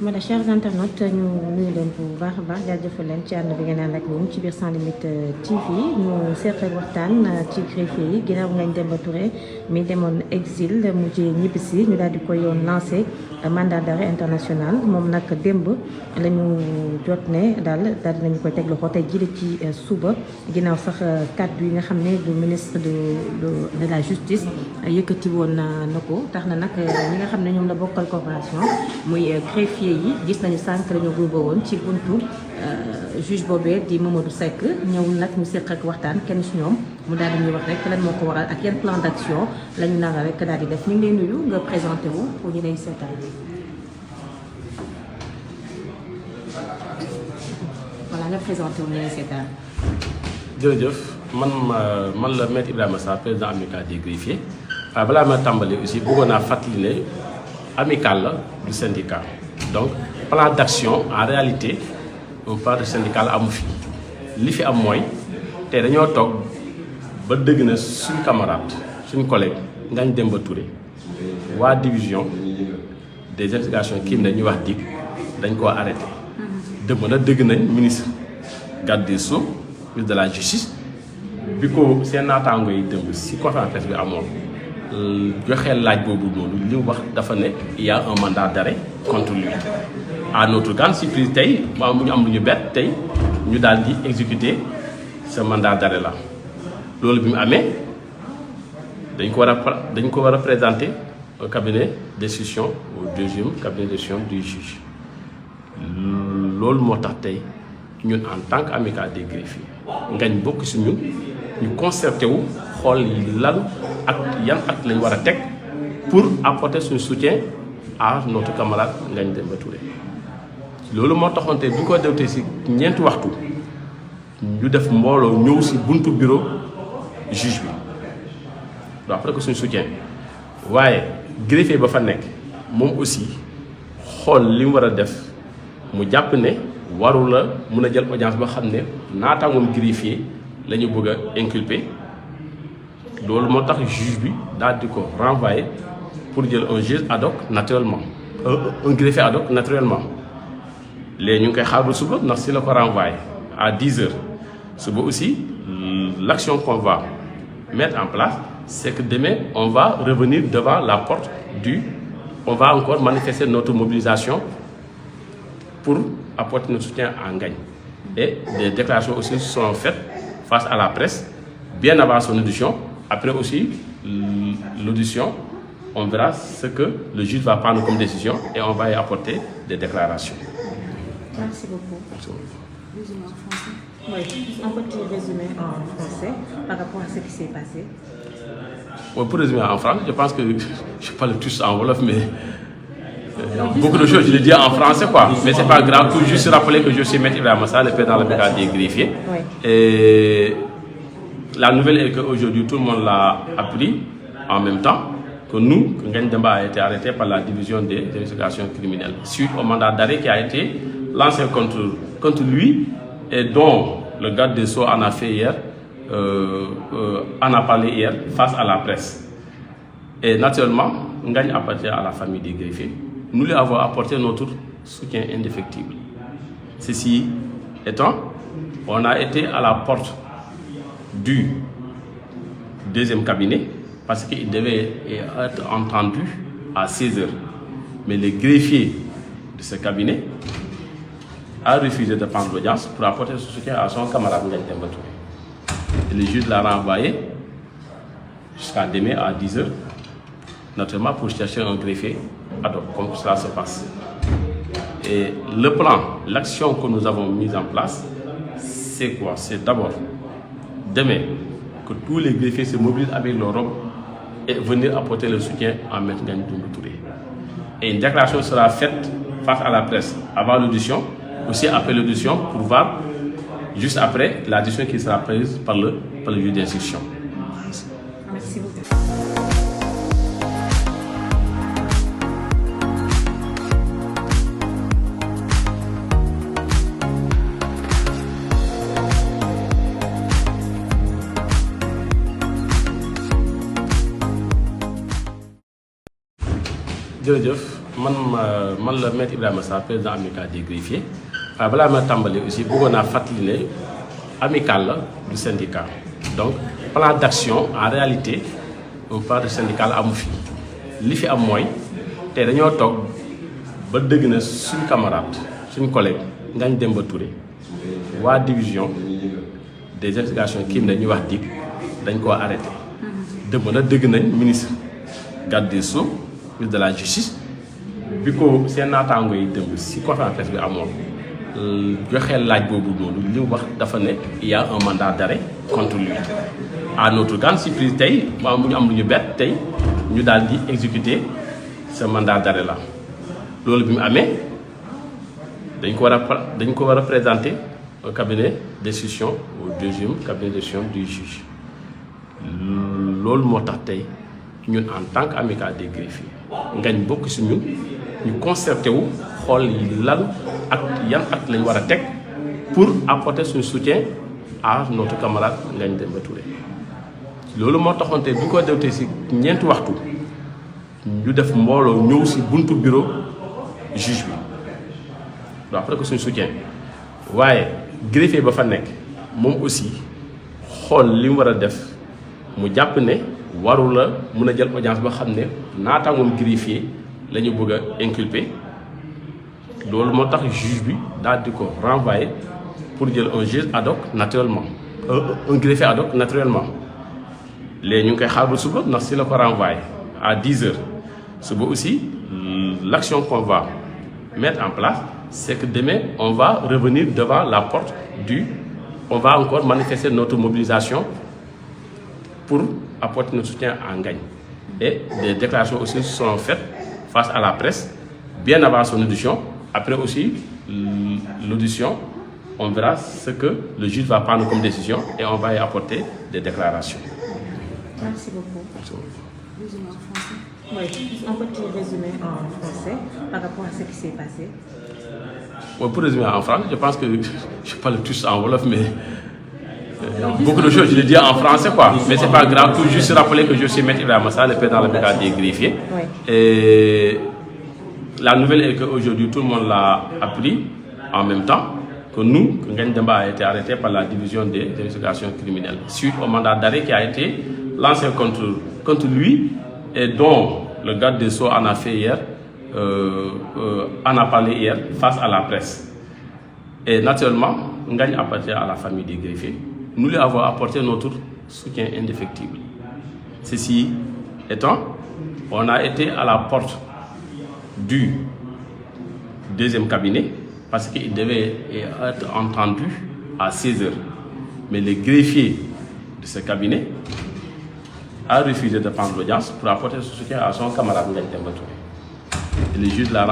Voilà, chers internautes ñu nuyu leen bu baax a baax jaajëfal leen ci ànd bi ngeen ànd ak ñun ci biir Sans Limites TV ñu seq waxtaan ci greffier yi ginnaaw Ngagne Demba Touré mi demoon exil mujjee ñibbisi ñu daal di koy yoon lancé mandat d'arrêt international moom nag démb la ñu jot ne daal dinañu koy teg loxo tey jii ci suba ginnaaw sax kàddu yi nga xam ne du ministre de la justice yëkkati woon na ko tax na nag ñi nga xam ne ñoom la bokkal corporation muy greffier yi gis nañu sànq la ñu groupé woon ci buntu juge boobee di Mamadou Seck ñëw nag ñu seq ak waxtaan kenn si ñoom mu daal di ñuy wax rek lan moo ko waral ak yan plan d'action la ñu nar rek daal di def ñu ngi lay nuyu nga présenté wu pour ñu lay seetaan. voilà nga présenté wu ñu lay seetaan. jërëjëf man la maître Ibrahima Sarr président amical des greffiers waaye balaa ma tàmbali aussi bëggoon naa fàttali ne amical la du syndicat. Donc, plan d'action, en réalité, un plan de syndical amu fi li fi am mooy te dañoo toog ba dëgg na suñu camarade suñu collègue Ngagne Demba Touré waa division des investigations criminelles ñuy wax DIC dañ koo arrêté. dëgg na dëgg nañ ministre garde des Sceaux ministre de la justice bi ko seen naataango yi dëmb si conférence presse bi amoon joxee laaj boobu noonu li mu wax dafa ne il y a un mandat d'arrêt contre lui. À notre grande surprise tey mu ñu am lu ñu bett tey ñu daal di exécuter ce mandat d'arrêt là loolu bi mu amee dañ ko war a présenter au cabinet d'instruction au deuxième cabinet d'instruction du juge loolu moo tax tey ñun en tant qu'amicale des greffiers Ngagne bokk si ñun ñu concerté wu xool lan ak yan ak lañ war a teg pour apporter suñu soutien à notre camarade Ngagne Demba Touré loolu moo taxoon tey bi ñu ko dewtee si ñeenti waxtu ñu def mbooloo ñëw si buntu bureau juge bi do après que suñu soutien waaye greffier ba fa nekk moom aussi xool li mu war a def mu jàpp ne waru la mun a jël audience ba xam ne naataangoom greffier la ñu bëgg a inculper loolu moo tax juge bi daal di ko renvoyer pour jël un juge ad hoc naturellement un greffier ad hoc naturellement léegi ñu ngi koy xaar ba suba ndax si la ko renvoyer à 10 heures suba aussi l'action qu'on va mettre en place c'est que demain on va revenir devant la porte on va encore manifester notre mobilisation pour apporter notre soutien à Ngagne et des déclarations aussi sont faites face à la presse bien avant son audition. Après aussi l'audition, on verra ce que le juge va prendre comme décision et on va y apporter des déclarations. Merci beaucoup. Résumé en français. Oui, un petit résumé en français par rapport à ce qui s'est passé. Oui, pour résumer en français, je pense que je parle tous en wolof, mais beaucoup de choses je le dis en français quoi. Mais c'est pas grave. Pour juste rappeler que je suis maître Ibrahima Sarr, le président de la brigade des greffiers. Oui. Et la nouvelle est qu'aujourd'hui, tout le monde l'a appris en même temps que nous, que Ngagne Demba a été arrêté par la division des investigations criminelles suite au mandat d'arrêt qui a été lancé contre lui et dont le garde des Sceaux en a fait hier, en a parlé hier face à la presse. Et naturellement, Ngagne appartient à la famille des greffiers. Nous lui avons apporté notre soutien indéfectible. Ceci étant, on a été à la porte du deuxième cabinet parce qu'il devait être entendu à 16 heures. Mais le greffier de ce cabinet a refusé de prendre l'audience pour apporter son soutien à son camarade Ngagne Demba Touré. Et le juge l'a renvoyé jusqu'à demain à 10 heures, notamment pour chercher un greffier ad hoc, comme cela se passe. Et le plan, l'action que nous avons mise en place, c'est quoi? C'est d'abord demain que tous les greffiers se mobilisent avec leur robe et venir apporter le soutien à Maître Ngagne Demba Touré. Et une déclaration sera faite face à la presse avant l'audition, aussi après l'audition, pour voir juste après la décision qui sera prise par le juge d'instruction. Merci beaucoup. jërëjëf man la maître Ibrahima Sarr président amical des greffiers waaye balaa ma tàmbali aussi bëggoon naa fàttali ne amical la du syndicat donc plan d'action en réalité un plan de syndical amu fi li fi am mooy te dañoo toog ba dëgg na suñ camarade suñ collègue Ngagne Demba Touré waa division des investigations criminelles ñuy wax DIC dañ koo arrêté dëgg na dëgg nañ ministre garde des Sceaux ministre de la justice bi ko seen naataango yi dëmb si conférence presse bi amoon joxee laaj boobu noonu li mu wax dafa ne il y a un mandat d'arrêt contre lui à notre grande surprise tey mu ñu am lu ñu bett tey ñu daal di exécuter ce mandat d'arrêt là loolu bi mu amee dañ ko war a présenter au cabinet d'instruction au deuxième cabinet d'instruction du juge loolu moo tax tey ñun en tant qu'amical des greffiers Ngagne bokk si ñun ñu concerté wu xool lan ak yan ak lañ war a teg pour apporter suñu soutien à notre camarade Ngagne Demba Touré loolu moo taxoon tey bi ñu ko dewtee si ñeenti waxtu ñu def mbooloo ñëw si buntu bureau juge bi do après que suñu soutien waaye greffier ba fa nekk moom aussi xool li mu war a def mu jàpp ne waru la mun a jël audience ba xam ne naataangoom greffier la ñu bëgg a inculper loolu moo tax juge bi daal di ko renvoyer pour jël un juge ad hoc naturellement un greffier ad hoc naturellement léegi ñu ngi koy xaar ba suba ndax si la ko renvoyer à 10h suba aussi l'action qu'on va mettre en place c'est que demain on va revenir devant la porte on va encore manifester notre mobilisation pour apporter notre soutien à Ngagne. Et des déclarations aussi sont faites face à la presse, bien avant son audition. Après aussi, l'audition, on verra ce que le juge va prendre comme décision et on va y apporter des déclarations. Merci beaucoup. Résumé en français. Oui, un petit résumé en français par rapport à ce qui s'est passé. Oui, pour résumer en français, je pense que je parle tous en wolof, mais beaucoup de choses, je les dis en français, quoi. Mais c'est pas grave, tout juste rappeler que je suis maître Ibrahima Sarr, le président de l'amical des greffiers. Oui. Et la nouvelle est qu'aujourd'hui, tout le monde l'a appris en même temps que nous, que Ngagne Demba a été arrêté par la division des investigations criminelles suite au mandat d'arrêt qui a été lancé contre lui et dont le garde des Sceaux en a fait hier, en a parlé hier face à la presse. Et naturellement, Ngagne appartient à la famille des greffiers. Nous lui avons apporté notre soutien indéfectible. Ceci étant, on a été à la porte du deuxième cabinet parce qu'il devait être entendu à 16h. Mais le greffier de ce cabinet a refusé de prendre l'audience pour apporter son soutien à son camarade Ngagne Demba Touré. Et le juge l'a